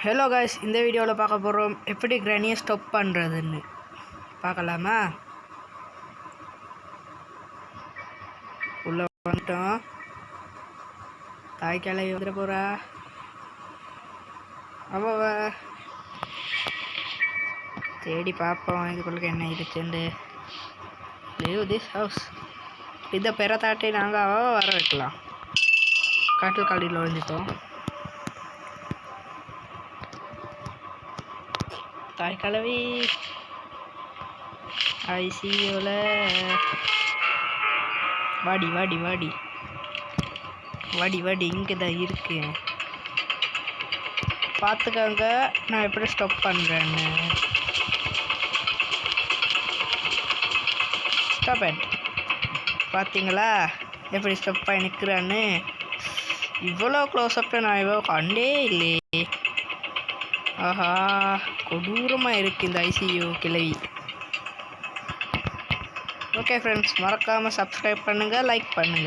Hello guys, இந்த வீடியோவில் பார்க்க போகிறோம் எப்படி கிரானியை ஸ்டாப் பண்ணுறதுன்னு பார்க்கலாமா. உள்ளே வந்துட்டோம். தாய்க்காலை வந்துட போகிறா. அவ தேடி பார்ப்போம் இதுக்குள்ள என்ன இருக்குன்னு. Leave this house. இதை பெறத்தாட்டி நாங்கள் வர வைக்கலாம். காட்டில் காலியில் வந்துட்டோம். தாய் கலவி ஐசியோல வாடி வாடி வாடி வாடி வாடி இங்கே தான் இருக்கு. பார்த்துக்கோங்க நான் எப்படி ஸ்டாப் பண்ணுறேன்னு. Stop it. பார்த்தீங்களா எப்படி ஸ்டாப் பண்ணி நிற்கிறான்னு. இவ்வளோ க்ளோஸ்அப்பில் நான் இவ்வளோ கண்டே இல்லையே. ஆஹா, கொடூரமாக இருக்குது இந்த ஐசியூ கிளவி. ஓகே ஃப்ரெண்ட்ஸ், மறக்காமல் சப்ஸ்கிரைப் பண்ணுங்கள், லைக் பண்ணுங்கள்.